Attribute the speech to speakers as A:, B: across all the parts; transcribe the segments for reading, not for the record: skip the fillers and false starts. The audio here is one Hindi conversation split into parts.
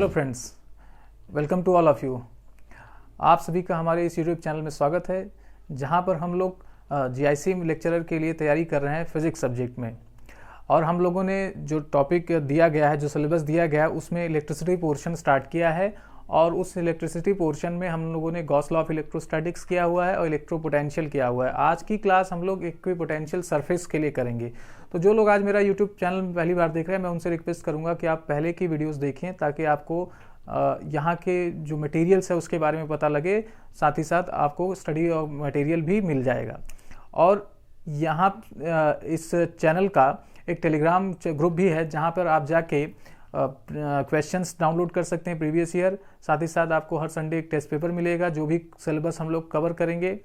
A: Hello friends, welcome to all of you. आप सभी का हमारे इस यूट्यूब चैनल में स्वागत है, जहां पर हम लोग जीआईसी लेक्चरर के लिए तैयारी कर रहे हैं फिज़िक्स सब्जेक्ट में। और हम लोगों ने जो टॉपिक दिया गया है, जो सिलेबस दिया गया है, उसमें इलेक्ट्रिसिटी पोर्शन स्टार्ट किया है। और उस इलेक्ट्रिसिटी पोर्शन में हम लोगों ने गॉस लॉ ऑफ इलेक्ट्रोस्टैटिक्स किया हुआ है और इलेक्ट्रोपोटेंशियल किया हुआ है। आज की क्लास हम लोग इक्विपोटेंशियल सरफेस के लिए करेंगे। तो जो लोग आज मेरा यूट्यूब चैनल पहली बार देख रहे हैं, मैं उनसे रिक्वेस्ट करूंगा कि आप पहले की वीडियोस देखें, ताकि आपको यहाँ के जो मटेरियल्स है उसके बारे में पता लगे, साथ ही साथ आपको स्टडी और मटेरियल भी मिल जाएगा। और यहाँ इस चैनल का एक टेलीग्राम ग्रुप भी है, जहाँ पर आप जाके क्वेश्चंस डाउनलोड कर सकते हैं प्रीवियस ईयर। साथ ही साथ आपको हर संडे एक टेस्ट पेपर मिलेगा, जो भी सिलेबस हम लोग कवर करेंगे।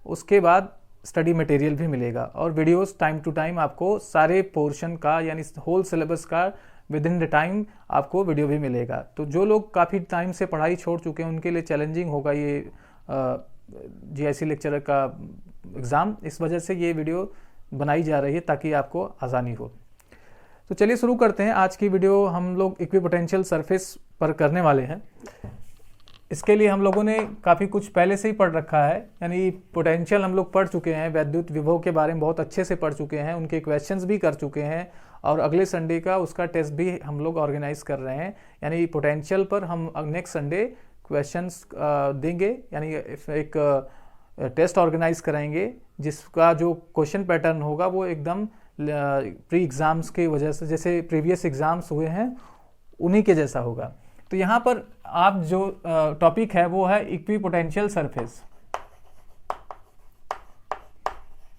A: उसके बाद स्टडी मटेरियल भी मिलेगा और वीडियोस टाइम टू टाइम आपको सारे पोर्शन का, यानी होल सिलेबस का विद इन द टाइम आपको वीडियो भी मिलेगा। तो जो लोग काफ़ी टाइम से पढ़ाई छोड़ चुके हैं, उनके लिए चैलेंजिंग होगा ये जीआईसी लेक्चरर का एग्ज़ाम। इस वजह से ये वीडियो बनाई जा रही है ताकि आपको आसानी हो। तो चलिए शुरू करते हैं। आज की वीडियो हम लोग इक्विपोटेंशियल सरफेस पर करने वाले हैं। इसके लिए हम लोगों ने काफ़ी कुछ पहले से ही पढ़ रखा है, यानी पोटेंशियल हम लोग पढ़ चुके हैं, वैद्युत विभव के बारे में बहुत अच्छे से पढ़ चुके हैं, उनके क्वेश्चंस भी कर चुके हैं। और अगले संडे का उसका टेस्ट भी हम लोग ऑर्गेनाइज कर रहे हैं, यानी पोटेंशियल पर हम नेक्स्ट संडे क्वेश्चंस देंगे, यानी एक टेस्ट ऑर्गेनाइज कराएंगे, जिसका जो क्वेश्चन पैटर्न होगा वो एकदम प्री एग्ज़ाम्स की वजह से, जैसे प्रीवियस एग्ज़ाम्स हुए हैं उन्हीं के जैसा होगा। तो यहाँ पर आप जो टॉपिक है वो है इक्विपोटेंशियल सरफेस।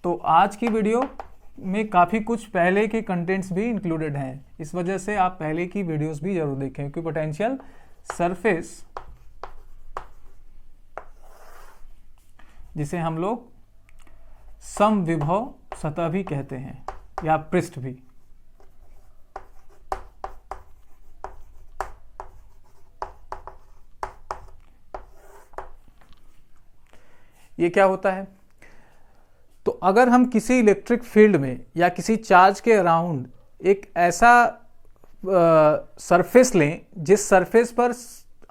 A: तो आज की वीडियो में काफ़ी कुछ पहले के कंटेंट्स भी इंक्लूडेड हैं, इस वजह से आप पहले की वीडियोस भी जरूर देखें। इक्विपोटेंशियल सरफेस, जिसे हम लोग समविभव सतह भी कहते हैं या पृष्ठ भी। ये क्या होता है? तो अगर हम किसी इलेक्ट्रिक फील्ड में या किसी चार्ज के अराउंड एक ऐसा सरफेस लें जिस सरफेस पर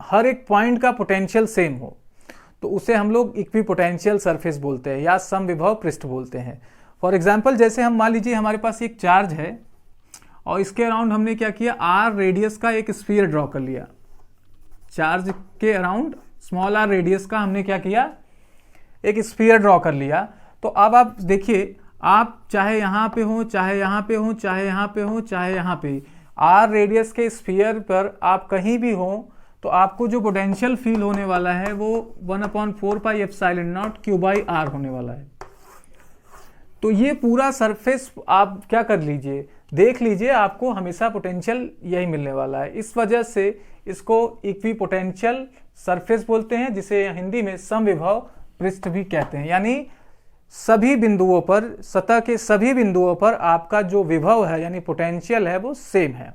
A: हर एक पॉइंट का पोटेंशियल सेम हो, तो उसे हम लोग इक्विपोटेंशियल सरफेस बोलते हैं या समविभव पृष्ठ बोलते हैं। फॉर एग्जाम्पल, जैसे हम मान लीजिए हमारे पास एक चार्ज है और इसके अराउंड हमने क्या किया, आर रेडियस का एक स्फीयर ड्रॉ कर लिया। चार्ज के अराउंड स्मॉल आर रेडियस का हमने क्या किया, एक स्फीयर ड्रॉ कर लिया। तो अब आप देखिए, आप चाहे यहाँ पे हो, चाहे यहाँ पे हो, चाहे यहाँ पे हो, चाहे यहाँ पे, आर रेडियस के स्फीयर पर आप कहीं भी हो, तो आपको जो पोटेंशियल फील होने वाला है वो 1/4 pi epsilon naught Q by R होने वाला है। तो ये पूरा सरफेस आप क्या कर लीजिए, देख लीजिए, आपको हमेशा पोटेंशियल यही मिलने वाला है। इस वजह से इसको इक्विपोटेंशियल सरफेस बोलते हैं, जिसे हिंदी में समविभव पृष्ठ भी कहते हैं। यानी सभी बिंदुओं पर, सतह के सभी बिंदुओं पर आपका जो विभव है यानी पोटेंशियल है वो सेम है।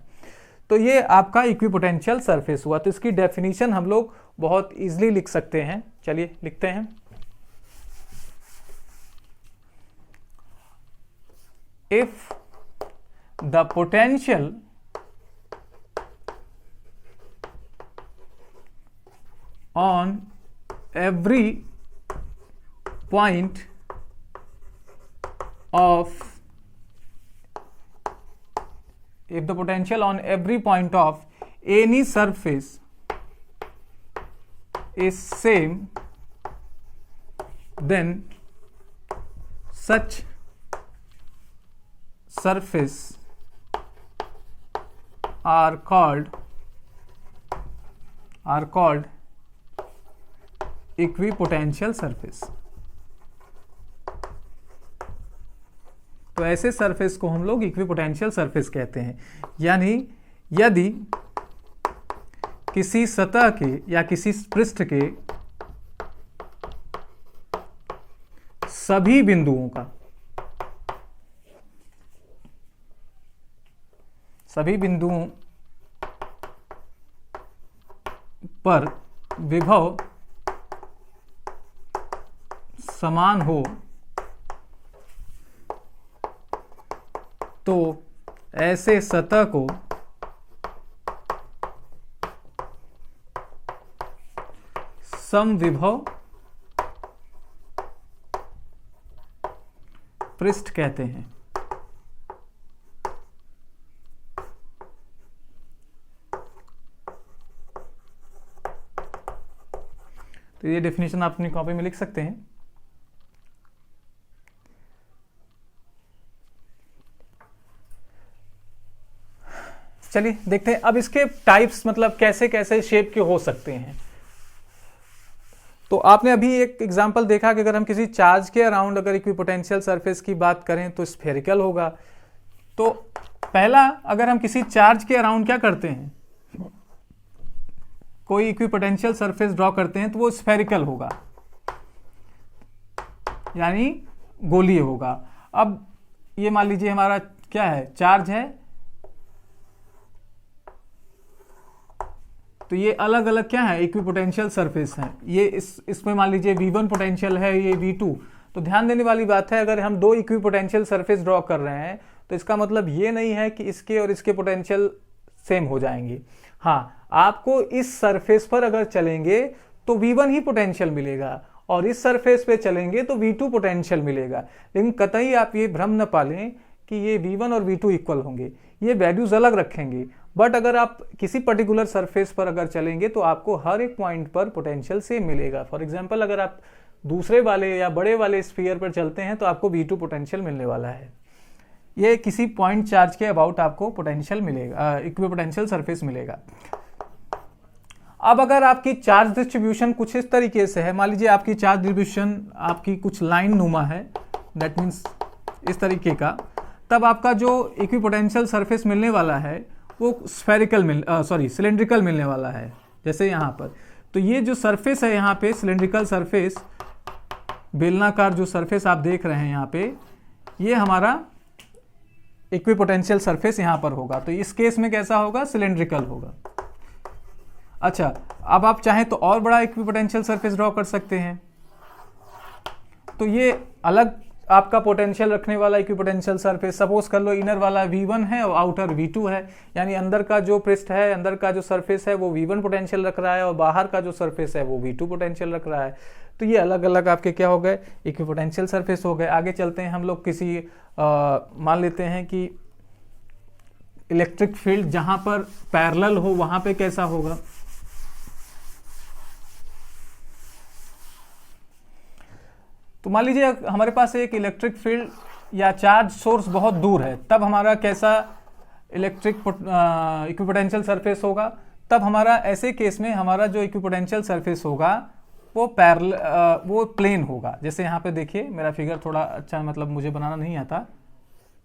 A: तो ये आपका इक्विपोटेंशियल सरफेस हुआ। तो इसकी डेफिनेशन हम लोग बहुत इजीली लिख सकते हैं। चलिए लिखते हैं। If the potential on every point of, if the potential on every point of any surface is same, then such surface are called equipotential surface. तो ऐसे सरफेस को हम लोग इक्विपोटेंशियल सरफेस कहते हैं। यानी यदि किसी सतह के या किसी पृष्ठ के सभी बिंदुओं पर विभव समान हो, तो ऐसे सतह को समविभव पृष्ठ कहते हैं। तो ये डेफिनेशन आप अपनी कॉपी में लिख सकते हैं। चलिए देखते हैं अब इसके टाइप्स, मतलब कैसे कैसे शेप के हो सकते हैं। तो आपने अभी एक एग्जांपल देखा कि अगर हम किसी चार्ज के अराउंड अगर इक्विपोटेंशियल सरफेस की बात करें तो स्फेरिकल होगा। तो पहला, अगर हम किसी चार्ज के अराउंड क्या करते हैं, कोई इक्विपोटेंशियल सरफेस ड्रॉ करते हैं, तो वो स्फेरिकल होगा, यानी गोलीय होगा। अब ये मान लीजिए हमारा क्या है, चार्ज है, तो ये अलग अलग क्या है, इक्विपोटेंशियल सरफेस है। ये इसमें मान लीजिए V1 पोटेंशियल है, ये V2। तो ध्यान देने वाली बात है, अगर हम दो इक्विपोटेंशियल सरफेस ड्रॉ कर रहे हैं तो इसका मतलब ये नहीं है कि इसके और इसके पोटेंशियल सेम हो जाएंगे। हाँ, आपको इस सरफेस पर अगर चलेंगे तो V1 ही पोटेंशियल मिलेगा और इस सरफेस पे चलेंगे तो V2 पोटेंशियल मिलेगा। लेकिन कतई आप ये भ्रम न पालें कि ये V1 और V2 इक्वल होंगे, ये वैल्यूज अलग रखेंगे। बट अगर आप किसी पर्टिकुलर सरफेस पर अगर चलेंगे तो आपको हर एक पॉइंट पर पोटेंशियल सेम मिलेगा। फॉर एग्जांपल, अगर आप दूसरे वाले या बड़े वाले स्फीयर पर चलते हैं तो आपको V2 पोटेंशियल मिलने वाला है। ये किसी पॉइंट चार्ज के अबाउट आपको पोटेंशियल मिलेगा, इक्विपोटेंशियल सरफेस मिलेगा। अब अगर आपकी चार्ज डिस्ट्रीब्यूशन कुछ इस तरीके से है, मान लीजिए आपकी चार्ज डिस्ट्रीब्यूशन आपकी कुछ लाइन नुमा है, दैट मीन्स इस तरीके का, तब आपका जो इक्विपोटेंशियल सरफेस मिलने वाला है वो सिलेंड्रिकल मिलने वाला है। जैसे यहाँ पर तो ये जो सरफेस है यहाँ पे सिलेंड्रिकल सरफेस, बेलनाकार जो सरफेस आप देख रहे हैं यहाँ पे, ये हमारा इक्विपोटेंशियल सरफेस यहाँ पर होगा। तो इस केस में कैसा होगा, सिलेंड्रिकल होगा। अच्छा, अब आप चाहें तो और बड़ा इक्विपोटेंशियल सरफेस ड्रॉ कर सकते हैं। तो ये अलग आपका पोटेंशियल रखने वाला इक्विपोटेंशियल सरफेस, सपोज कर लो इनर वाला V1 है और आउटर V2 है, यानी अंदर का जो पृष्ठ है, अंदर का जो सरफेस है वो V1 पोटेंशियल रख रहा है और बाहर का जो सरफेस है वो V2 पोटेंशियल रख रहा है। तो ये अलग अलग आपके क्या हो गए, इक्विपोटेंशियल सरफेस हो गए। आगे चलते हैं हम लोग, किसी मान लेते हैं कि इलेक्ट्रिक फील्ड जहां पर पैरेलल हो वहां पे कैसा होगा। तो मान लीजिए हमारे पास एक इलेक्ट्रिक फील्ड या चार्ज सोर्स बहुत दूर है, तब हमारा कैसा इक्विपोटेंशियल सरफेस होगा। तब हमारा ऐसे केस में हमारा जो इक्विपोटेंशियल सरफेस होगा वो वो प्लेन होगा। जैसे यहाँ पे देखिए, मेरा फिगर थोड़ा अच्छा मतलब मुझे बनाना नहीं आता,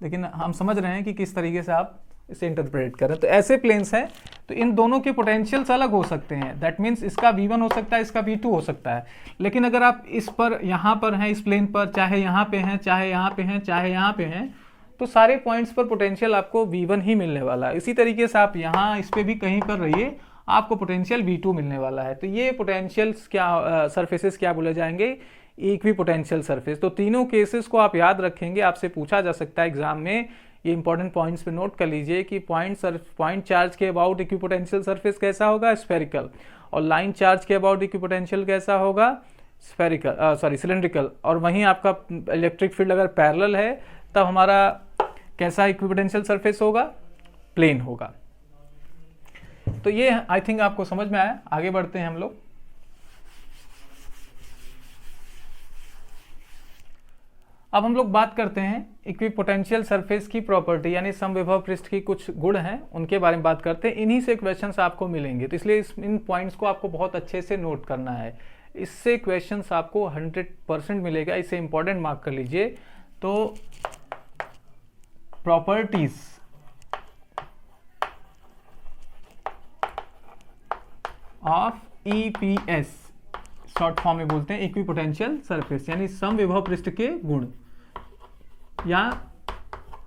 A: लेकिन हम समझ रहे हैं कि किस तरीके से आप इसे इंटरप्रेट करें। तो ऐसे प्लेन्स हैं, तो इन दोनों के पोटेंशियल्स अलग हो सकते हैं। दैट मीन्स इसका V1 हो सकता है, इसका V2 हो सकता है। लेकिन अगर आप इस पर यहाँ पर हैं, इस प्लेन पर, चाहे यहाँ पे हैं, चाहे यहाँ पे हैं, चाहे यहाँ पे हैं, तो सारे पॉइंट्स पर पोटेंशियल आपको V1 ही मिलने वाला है। इसी तरीके से आप यहाँ इस पे भी कहीं पर रहिए, आपको पोटेंशियल V2 मिलने वाला है। तो ये पोटेंशियल्स क्या सरफेसेस क्या बोले जाएंगे, इक्विपोटेंशियल सरफेस। तो तीनों केसेस को आप याद रखेंगे, आपसे पूछा जा सकता है एग्जाम में। ये इंपॉर्टेंट पॉइंट्स पे नोट कर लीजिए कि पॉइंट चार्ज के अबाउट इक्विपोटेंशियल सरफेस कैसा होगा, स्फेरिकल, और लाइन चार्ज के अबाउट इक्विपोटेंशियल कैसा होगा, सिलेंड्रिकल। और वहीं आपका इलेक्ट्रिक फील्ड अगर पैरेलल है तब हमारा कैसा इक्विपोटेंशियल सरफेस होगा, प्लेन होगा। तो ये आई थिंक आपको समझ में आया। आगे बढ़ते हैं हम लोग। अब हम लोग बात करते हैं इक्विपोटेंशियल सरफेस की प्रॉपर्टी, यानी समविभव पृष्ठ की कुछ गुण हैं, उनके बारे में बात करते हैं। इन्हीं से क्वेश्चंस आपको मिलेंगे, तो इसलिए इन पॉइंट्स को आपको बहुत अच्छे से नोट करना है। इससे क्वेश्चंस आपको 100% मिलेगा, इसे इंपॉर्टेंट मार्क कर लीजिए। तो properties of EPS, short form में बोलते हैं इक्विपोटेंशियल सरफेस, यानी समविभव पृष्ठ के गुण या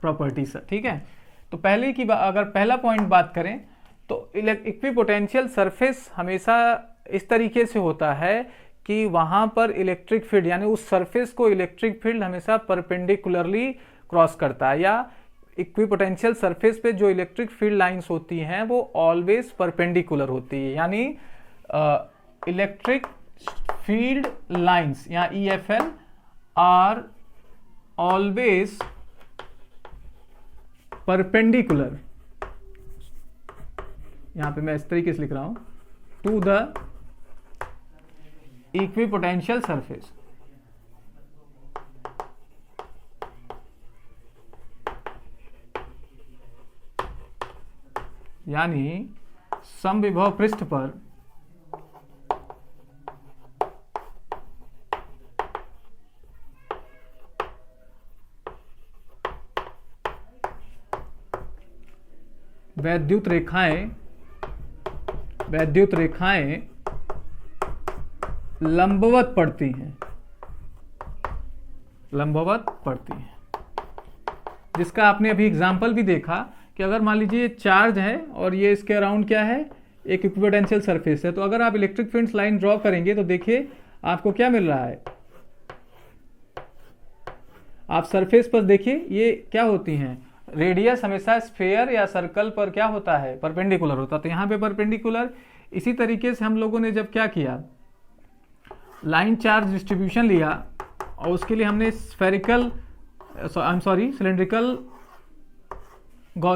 A: प्रॉपर्टीज। ठीक है, तो पहले की अगर पहला पॉइंट बात करें तो इक्विपोटेंशियल सरफेस हमेशा इस तरीके से होता है कि वहां पर इलेक्ट्रिक फील्ड, यानी उस सरफेस को इलेक्ट्रिक फील्ड हमेशा परपेंडिकुलरली क्रॉस करता है, या इक्विपोटेंशियल सरफेस पे जो इलेक्ट्रिक फील्ड लाइंस होती हैं वो ऑलवेज परपेंडिकुलर होती है। यानी इलेक्ट्रिक फील्ड लाइंस या EFL आर ऑलवेज परपेंडिकुलर, यहां पे मैं इस तरीके से लिख रहा हूं, टू द इक्विपोटेंशियल सरफेस। यानी समविभव पृष्ठ पर वैद्युत रेखाएं लंबवत पड़ती हैं, जिसका आपने अभी एग्जाम्पल भी देखा कि अगर मान लीजिए ये चार्ज है और ये इसके अराउंड क्या है, एक इक्विपोटेंशियल सरफेस है, तो अगर आप इलेक्ट्रिक फील्ड लाइन ड्रॉ करेंगे तो देखिए आपको क्या मिल रहा है। आप सरफेस पर देखिए ये क्या होती हैं, रेडियस हमेशा स्फीयर या सर्कल पर क्या होता है, परपेंडिकुलर होता है। तो यहाँ पे परपेंडिकुलर। इसी तरीके से हम लोगों ने जब क्या किया, लाइन चार्ज डिस्ट्रीब्यूशन लिया और उसके लिए हमने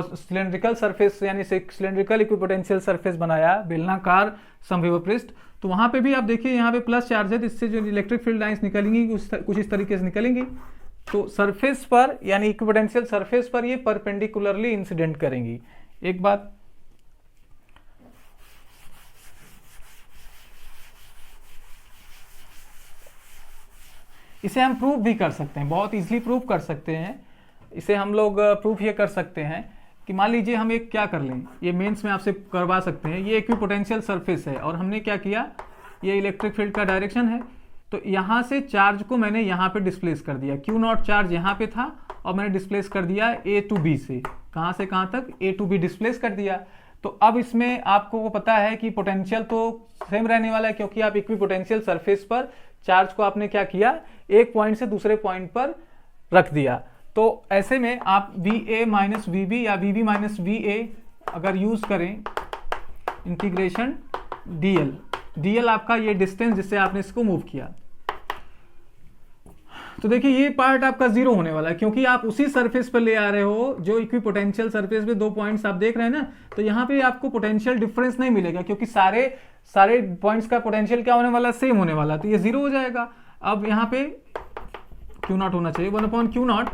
A: सिलेंड्रिकल सरफेस यानी सिलेंड्रिकल इक्विपोटेंशियल सरफेस बनाया, बेलनाकार समविभव पृष्ठ। तो वहां पे भी आप देखिए यहाँ पे प्लस चार्ज है, तो इससे जो इलेक्ट्रिक फील्ड लाइंस निकलेंगी कुछ इस तरीके से निकलेंगी। तो सरफेस पर यानी इक्विपोटेंशियल सरफेस पर ये परपेंडिकुलरली इंसिडेंट करेंगी। एक बात इसे हम प्रूफ भी कर सकते हैं, बहुत इजीली प्रूफ कर सकते हैं। इसे हम लोग प्रूफ ये कर सकते हैं कि मान लीजिए हम एक क्या कर लें, ये मेंस में आपसे करवा सकते हैं, ये इक्विपोटेंशियल सरफेस है और हमने क्या किया, ये इलेक्ट्रिक फील्ड का डायरेक्शन है, तो यहाँ से चार्ज को मैंने यहाँ पे डिस्प्लेस कर दिया। Q0 चार्ज यहाँ पे था और मैंने डिस्प्लेस कर दिया A to B से, कहाँ से कहाँ तक, A to B डिस्प्लेस कर दिया। तो अब इसमें आपको पता है कि पोटेंशियल तो सेम रहने वाला है, क्योंकि आप इक्विपोटेंशियल सरफेस पर चार्ज को आपने क्या किया, एक पॉइंट से दूसरे पॉइंट पर रख दिया। तो ऐसे में आप VA माइनस VB या VB माइनस VA अगर यूज करें, इंटीग्रेशन DL आपका ये डिस्टेंस जिससे आपने इसको मूव किया, तो देखिए ये पार्ट आपका जीरो होने वाला है, क्योंकि आप उसी सरफेस पर ले आ रहे हो जो इक्विपोटेंशियल सरफेस पे दो पॉइंट्स आप देख रहे हैं ना। तो यहाँ पे आपको पोटेंशियल डिफरेंस नहीं मिलेगा, क्योंकि सारे पॉइंट्स का पोटेंशियल क्या होने वाला, सेम होने वाला, तो ये जीरो हो जाएगा। अब यहाँ पे Q0 होना चाहिए 1/Q0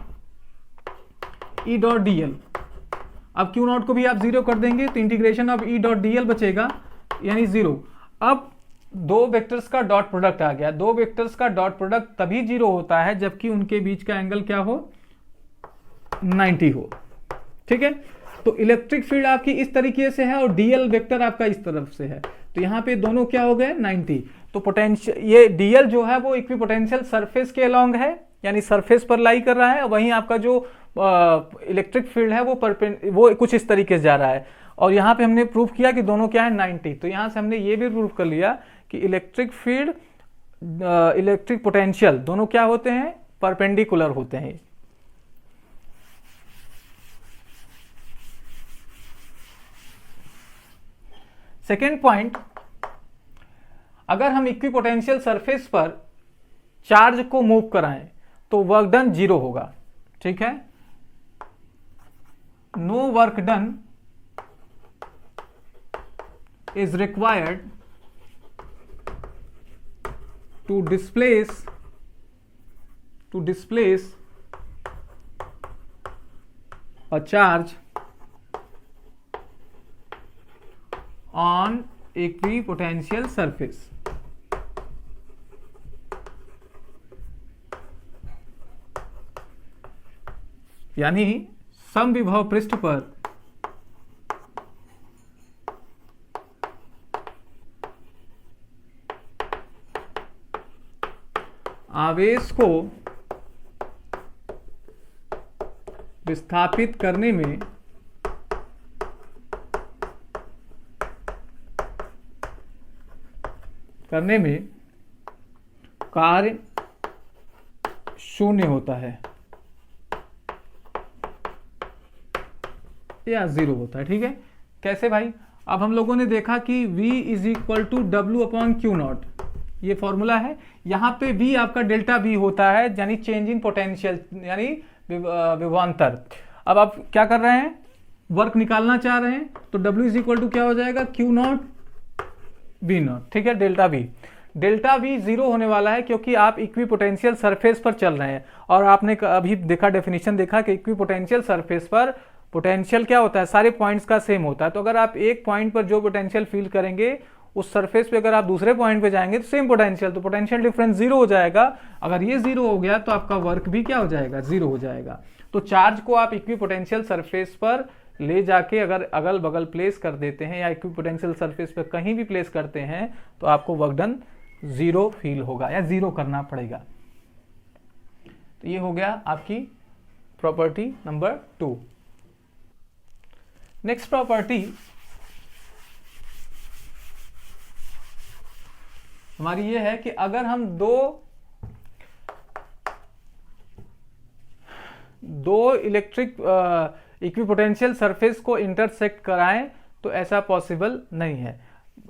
A: E डॉट DL। अब Q0 को भी आप जीरो कर देंगे तो integration of E dot DL बचेगा, यानी जीरो। अब दो वेक्टर्स का डॉट प्रोडक्ट आ गया। दो वेक्टर्स का डॉट प्रोडक्ट तभी जीरो होता है जबकि उनके बीच का एंगल क्या हो, 90 हो। ठीक है, तो इलेक्ट्रिक फील्ड आपकी इस तरीके से है और DL वेक्टर आपका इस तरफ से है, तो यहाँ पे दोनों क्या हो गए, 90। तो पोटेंशियल ये DL जो है वो इक्विपोटेंशियल सरफेस के अलोंग है, यानी सरफेस पर लाई कर रहा है। वहीं आपका जो इलेक्ट्रिक फील्ड है वो कुछ इस तरीके से जा रहा है। और यहाँ पे हमने प्रूफ किया कि दोनों क्या है, 90। तो यहाँ से हमने ये भी प्रूफ कर लिया कि इलेक्ट्रिक फील्ड इलेक्ट्रिक पोटेंशियल दोनों क्या होते हैं, परपेंडिकुलर होते हैं। सेकेंड पॉइंट, अगर हम इक्विपोटेंशियल सरफेस पर चार्ज को मूव कराएं तो वर्क डन जीरो होगा। ठीक है, no work done is required to displace a charge on equipotential surface। यानी समविभव पृष्ठ पर आवेश को विस्थापित करने में कार्य शून्य होता है या जीरो होता है। ठीक है, कैसे भाई? अब हम लोगों ने देखा कि V is equal to W upon Q0। ये फॉर्मूला है। यहाँ पे V आपका डेल्टा V होता है, यानी चेंज इन पोटेंशियल, यानी विभवांतर। अब आप क्या कर रहे हैं, वर्क निकालना चाह रहे हैं, तो W इज इक्वल टू क्या हो जाएगा, Q नॉट V नॉट, ठीक है, delta V। Delta V zero होने वाला है क्योंकि आप इक्विपोटेंशियल सरफेस पर चल रहे हैं, और आपने अभी देखा, डेफिनेशन देखा कि इक्विपोटेंशियल सरफेस पर पोटेंशियल क्या होता है, सारे पॉइंट्स का सेम होता है। तो अगर आप एक पॉइंट पर जो पोटेंशियल फील करेंगे, उस सरफेस पे अगर आप दूसरे पॉइंट पे जाएंगे तो सेम पोटेंशियल, तो पोटेंशियल डिफरेंस जीरो हो जाएगा। अगर ये जीरो हो गया तो आपका वर्क भी क्या हो जाएगा, जीरो हो जाएगा। तो चार्ज को आप इक्विपोटेंशियल सरफेस पर ले जाके अगर अगल बगल प्लेस कर देते हैं, या इक्विपोटेंशियल सरफेस पर कहीं भी प्लेस करते हैं, तो आपको वर्क डन जीरो फील होगा या जीरो करना पड़ेगा। तो ये हो गया आपकी प्रॉपर्टी नंबर 2। नेक्स्ट प्रॉपर्टी हमारी ये है कि अगर हम दो इलेक्ट्रिक इक्विपोटेंशियल सरफेस को इंटरसेक्ट कराएं तो ऐसा पॉसिबल नहीं है।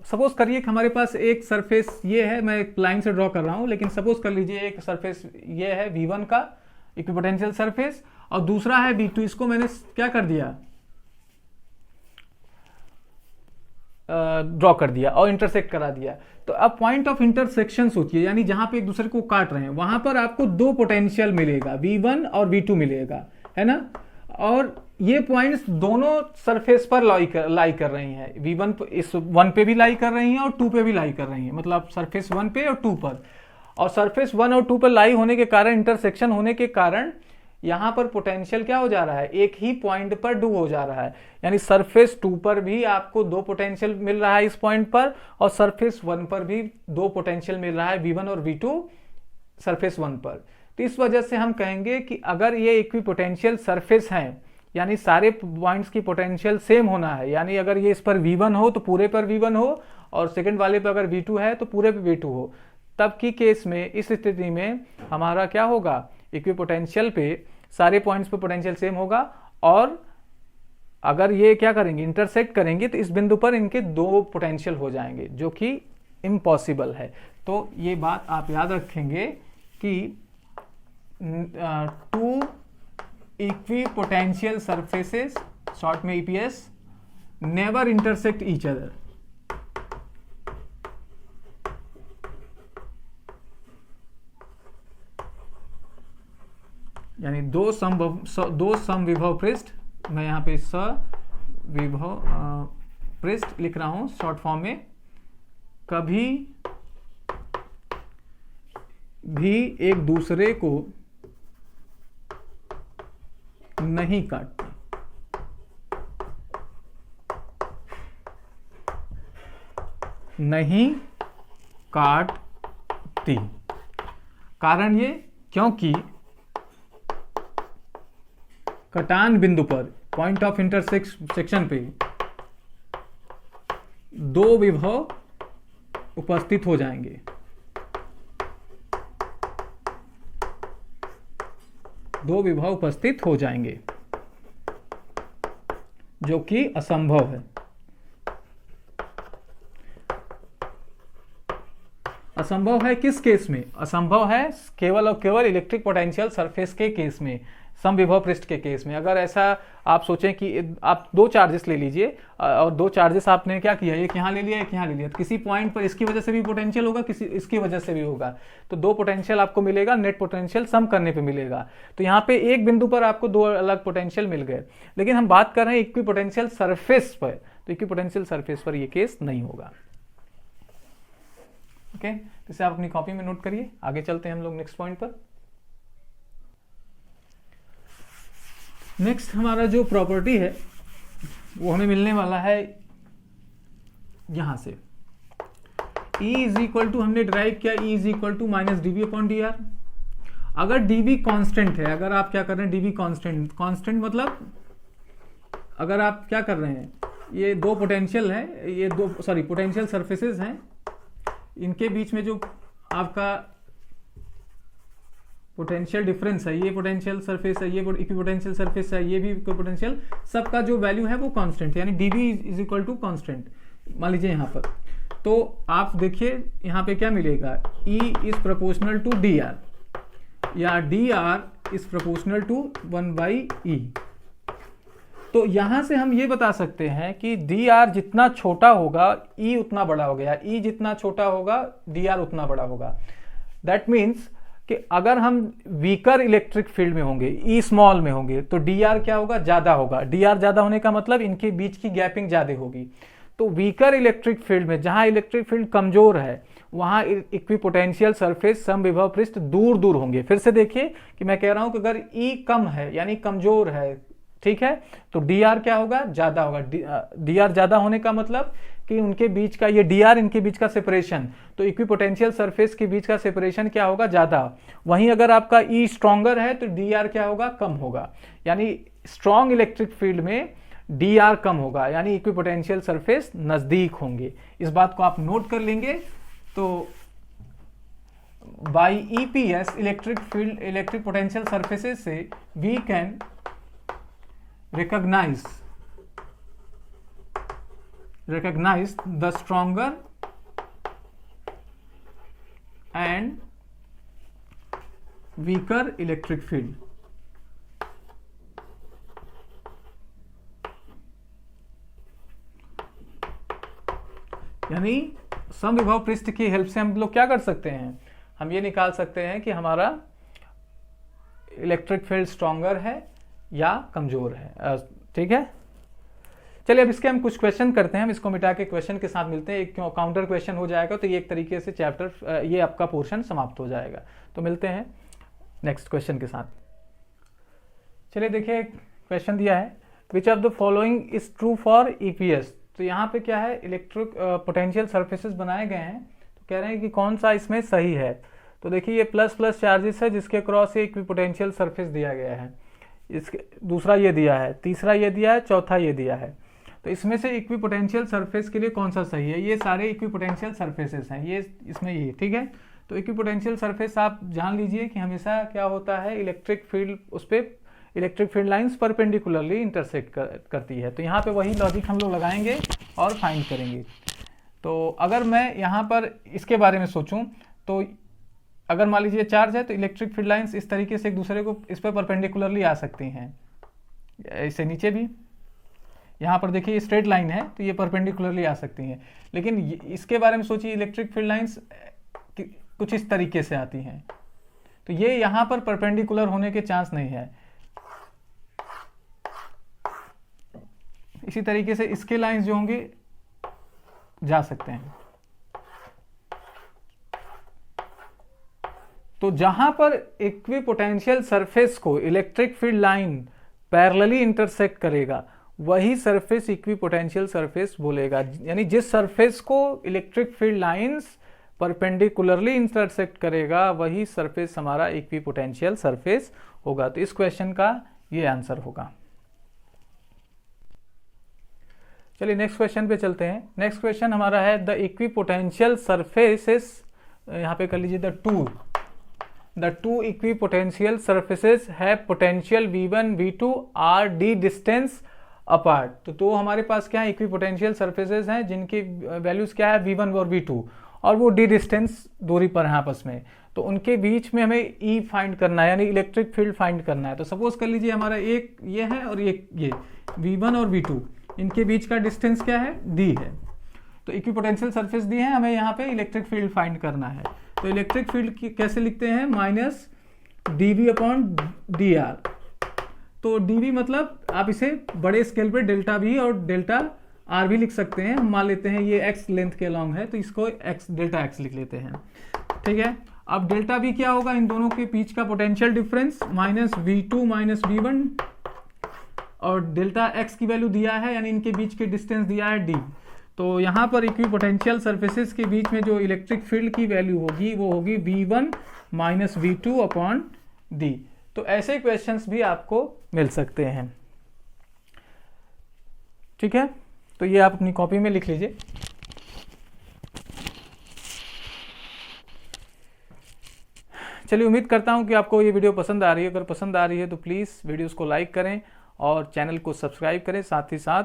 A: सपोज करिए कि हमारे पास एक सरफेस ये है, मैं एक लाइन से ड्रॉ कर रहा हूं, लेकिन सपोज कर लीजिए एक सरफेस ये है V1 का इक्विपोटेंशियल सरफेस, और दूसरा है V2। इसको मैंने क्या कर दिया, ड्रॉ कर दिया और इंटरसेक्ट करा दिया। तो अब पॉइंट ऑफ इंटरसेक्शन सोचिए, यानी जहां पे एक दूसरे को काट रहे हैं, वहां पर आपको दो पोटेंशियल मिलेगा, V1 और V2 मिलेगा, है ना। और ये पॉइंट्स दोनों सरफेस पर लाई कर रही हैं। V1 इस 1 पे भी लाई कर रही हैं और 2 पे भी लाई कर रही हैं, मतलब सरफेस 1 पे और 2 पर। और सरफेस 1 और 2 पर लाई होने के कारण, इंटरसेक्शन होने के कारण, यहां पर पोटेंशियल क्या हो जा रहा है, एक ही पॉइंट पर डू हो जा रहा है। यानी सरफेस 2 पर भी आपको दो पोटेंशियल मिल रहा है इस पॉइंट पर, और सरफेस 1 पर भी दो पोटेंशियल मिल रहा है, V1 और V2 सरफेस 1 पर। तो इस वजह से हम कहेंगे कि अगर ये इक्विपोटेंशियल सरफेस हैं, यानी सारे पॉइंट्स की पोटेंशियल सेम होना है, यानी अगर ये इस पर V1 हो तो पूरे पर V1 हो, और सेकंड वाले पर अगर V2 है तो पूरे पे V2 हो, तब की केस में, इस स्थिति में हमारा क्या होगा, इक्विपोटेंशियल पे सारे पॉइंट्स पे पोटेंशियल सेम होगा। और अगर ये क्या करेंगे, इंटरसेक्ट करेंगे, तो इस बिंदु पर इनके दो पोटेंशियल हो जाएंगे, जो कि इम्पॉसिबल है। तो ये बात आप याद रखेंगे कि टू इक्विपोटेंशियल सरफेसेस, शॉर्ट में EPS, never intersect each other. यानी दो समविभव पृष्ठ, मैं यहां पे सविभव पृष्ठ लिख रहा हूं शॉर्ट फॉर्म में, कभी भी एक दूसरे को नहीं काटती। नहीं काटती। कारण ये, क्योंकि कटान बिंदु पर, पॉइंट ऑफ इंटरसेक्शन पे, दो विभव उपस्थित हो जाएंगे, दो विभव उपस्थित हो जाएंगे, जो कि असंभव है। असंभव है किस केस में, असंभव है केवल और केवल इलेक्ट्रिक पोटेंशियल सरफेस के केस में, समविभव पृष्ठ के केस में। अगर ऐसा आप सोचें कि आप दो चार्जेस ले लीजिए, और दो चार्जेस आपने क्या किया, एक यहाँ ले लिया, एक यहाँ ले लिया, तो किसी पॉइंट पर इसकी वजह से भी पोटेंशियल होगा, किसी इसकी वजह से भी होगा, तो दो पोटेंशियल आपको मिलेगा, नेट पोटेंशियल सम करने पे मिलेगा। तो यहाँ पे एक बिंदु पर आपको दो अलग पोटेंशियल मिल गए, लेकिन हम बात कर रहे हैं इक्विपोटेंशियल सरफेस पर, तो इक्विपोटेंशियल सरफेस पर ये केस नहीं होगा। ओके, तो इसे आप अपनी कॉपी में नोट करिए। आगे चलते हैं हम लोग नेक्स्ट पॉइंट पर। नेक्स्ट हमारा जो प्रॉपर्टी है वो हमें मिलने वाला है यहां से, E इज इक्वल टू, हमने ड्राइव किया E is equal to minus dV/dr। अगर dV कांस्टेंट है, अगर आप क्या कर रहे हैं, dV कांस्टेंट मतलब अगर आप क्या कर रहे हैं, ये दो पोटेंशियल है, ये दो पोटेंशियल सरफेसेस हैं, इनके बीच में जो आपका पोटेंशियल डिफरेंस है, ये पोटेंशियल सरफेस है, ये इक्विपोटेंशियल सरफेस है, ये भी इक्विपोटेंशियल, सबका जो वैल्यू है वो कांस्टेंट है, यानी dV is equal to constant मान लीजिए यहाँ पर। तो आप देखिए यहाँ पे क्या मिलेगा, E is proportional to dr या dr is proportional to 1/e। तो यहां से हम ये बता सकते हैं कि dr जितना छोटा होगा E उतना बड़ा हो गया, E जितना छोटा होगा dr उतना बड़ा होगा। दैट मीन्स कि अगर हम वीकर इलेक्ट्रिक फील्ड में होंगे, E स्मॉल में होंगे, तो dr क्या होगा, ज्यादा होगा। dr ज्यादा होने का मतलब इनके बीच की गैपिंग ज्यादा होगी। तो वीकर इलेक्ट्रिक फील्ड में, जहां इलेक्ट्रिक फील्ड कमजोर है, वहां इक्विपोटेंशियल सरफेस समविभव पृष्ठ दूर दूर होंगे। फिर से देखिए कि मैं कह रहा हूं कि अगर E कम है यानी कमजोर है, ठीक है, तो dr क्या होगा, ज्यादा होगा। dr ज्यादा होने का मतलब कि उनके बीच का, ये dr इनके बीच का सेपरेशन, तो इक्विपोटेंशियल सरफेस के बीच का सेपरेशन क्या होगा, ज्यादा। वहीं अगर आपका E स्ट्रॉन्गर है तो dr क्या होगा, कम होगा। यानी स्ट्रॉन्ग इलेक्ट्रिक फील्ड में dr कम होगा, यानी इक्विपोटेंशियल सरफेस नजदीक होंगे। इस बात को आप नोट कर लेंगे। तो by EPS electric field, electric potential surfaces से we can recognize the stronger and weaker electric field। यानी समविभव पृष्ठ की हेल्प से हम लोग क्या कर सकते हैं, हम ये निकाल सकते हैं कि हमारा इलेक्ट्रिक फील्ड स्ट्रॉन्गर है या कमजोर है। ठीक है, चलिए अब इसके हम कुछ क्वेश्चन करते हैं। हम इसको मिटा के क्वेश्चन के साथ मिलते हैं। एक काउंटर क्वेश्चन हो जाएगा तो ये एक तरीके से चैप्टर, ये आपका पोर्शन समाप्त हो जाएगा। तो मिलते हैं नेक्स्ट क्वेश्चन के साथ। चलिए देखिए, क्वेश्चन दिया है which of the following is true for EPS। तो यहाँ पे क्या है, इलेक्ट्रिक पोटेंशियल सर्फेसेस बनाए गए हैं, तो कह रहे हैं कि कौन सा इसमें सही है। तो देखिए ये प्लस प्लस चार्जेस है जिसके क्रॉस इक्विपोटेंशियल सरफेस दिया गया है, इसके दूसरा ये दिया है, तीसरा ये दिया है, चौथा ये दिया है। तो इसमें से इक्विपोटेंशियल सरफेस के लिए कौन सा सही है, ये सारे इक्विपोटेंशियल सरफेसेस हैं, ये इसमें ये, ठीक है। तो इक्विपोटेंशियल सरफेस आप जान लीजिए कि हमेशा क्या होता है, इलेक्ट्रिक फील्ड, उस पर electric field lines perpendicularly intersect करती है। तो यहाँ पे वही लॉजिक हम लोग लगाएंगे और फाइंड करेंगे। तो अगर मैं यहाँ पर इसके बारे में सोचूं, तो अगर मान लीजिए चार्ज है तो इलेक्ट्रिक फील्ड लाइंस इस तरीके से एक दूसरे को इस पर परपेंडिकुलरली आ सकती हैं, इससे नीचे भी। यहाँ पर देखिए स्ट्रेट लाइन है तो ये परपेंडिकुलरली आ सकती हैं। लेकिन इसके बारे में सोचिए, इलेक्ट्रिक फील्ड लाइंस कुछ इस तरीके से आती हैं, तो ये यहाँ पर परपेंडिकुलर होने के चांस नहीं है। इसी तरीके से इसके लाइंस जो होंगे जा सकते हैं। तो जहां पर इक्विपोटेंशियल सरफेस को electric field line parallelly intersect करेगा, वही सरफेस इक्विपोटेंशियल सरफेस बोलेगा। यानी जिस सरफेस को electric field lines perpendicularly intersect करेगा, वही सरफेस हमारा इक्विपोटेंशियल सरफेस होगा। तो इस क्वेश्चन का ये आंसर होगा। चलिए नेक्स्ट क्वेश्चन पे चलते हैं। नेक्स्ट क्वेश्चन हमारा है द इक्विपोटेंशियल सरफेसेस, यहाँ पे कर लीजिए the two equipotential surfaces have potential V1 V2 are d distance apart। तो दो हमारे पास क्या है, इक्विपोटेंशियल सरफेसेस हैं जिनकी वैल्यूज क्या है, V1 और V2, और वो d डिस्टेंस दूरी पर है आपस में। तो उनके बीच में हमें E फाइंड करना है, यानी इलेक्ट्रिक फील्ड फाइंड करना है। तो सपोज कर लीजिए हमारा एक ये है और एक ये V1 और V2, इनके बीच का डिस्टेंस क्या है, d है। तो इक्विपोटेंशियल सरफेस दी है, हमें यहाँ पे इलेक्ट्रिक फील्ड फाइंड करना है। तो इलेक्ट्रिक फील्ड कैसे लिखते हैं, माइनस dV/dr। तो dV मतलब आप इसे बड़े स्केल पे डेल्टा V और डेल्टा R भी लिख सकते हैं। हम मान लेते हैं ये x लेंथ के अलॉन्ग है, तो इसको डेल्टा x लिख लेते हैं, ठीक है। अब डेल्टा V क्या होगा, इन दोनों के बीच का potential difference minus V2 minus V1, और डेल्टा x की वैल्यू दिया है, यानी इनके बीच के डिस्टेंस दिया है d। तो यहाँ पर इक्विपोटेंशियल सरफेसेस के बीच में जो इलेक्ट्रिक फील्ड की वैल्यू होगी वो होगी V1 minus V2 upon d। तो ऐसे क्वेश्चंस भी आपको मिल सकते हैं, ठीक है। तो ये आप अपनी कॉपी में लिख लीजिए। चलिए, उम्मीद करता हूं कि आपको ये वीडियो पसंद आ रही है। अगर पसंद आ रही है तो प्लीज़ वीडियोस को लाइक करें और चैनल को सब्सक्राइब करें, साथ ही साथ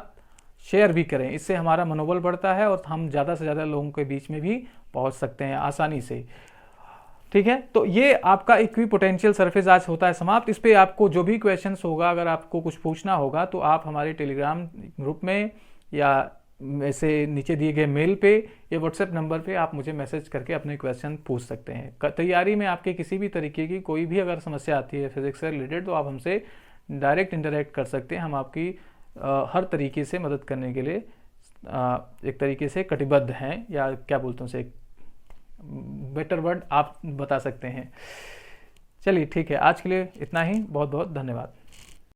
A: शेयर भी करें, इससे हमारा मनोबल बढ़ता है और हम ज़्यादा से ज़्यादा लोगों के बीच में भी पहुंच सकते हैं आसानी से। ठीक है, तो ये आपका इक्वी पोटेंशियल सरफेस आज होता है समाप्त। इस पे आपको जो भी क्वेश्चंस होगा, अगर आपको कुछ पूछना होगा तो आप हमारे टेलीग्राम ग्रुप में या ऐसे नीचे दिए गए मेल पे या व्हाट्सएप नंबर पे आप मुझे मैसेज करके अपने क्वेश्चन पूछ सकते हैं। तैयारी में आपके किसी भी तरीके की कोई भी अगर समस्या आती है फिजिक्स से रिलेटेड तो आप हमसे डायरेक्ट इंटरेक्ट कर सकते हैं। हम आपकी हर तरीके से मदद करने के लिए एक तरीके से कटिबद्ध हैं, या क्या बोलते हैं उसे, बेटर वर्ड आप बता सकते हैं। चलिए ठीक है, आज के लिए इतना ही। बहुत बहुत धन्यवाद।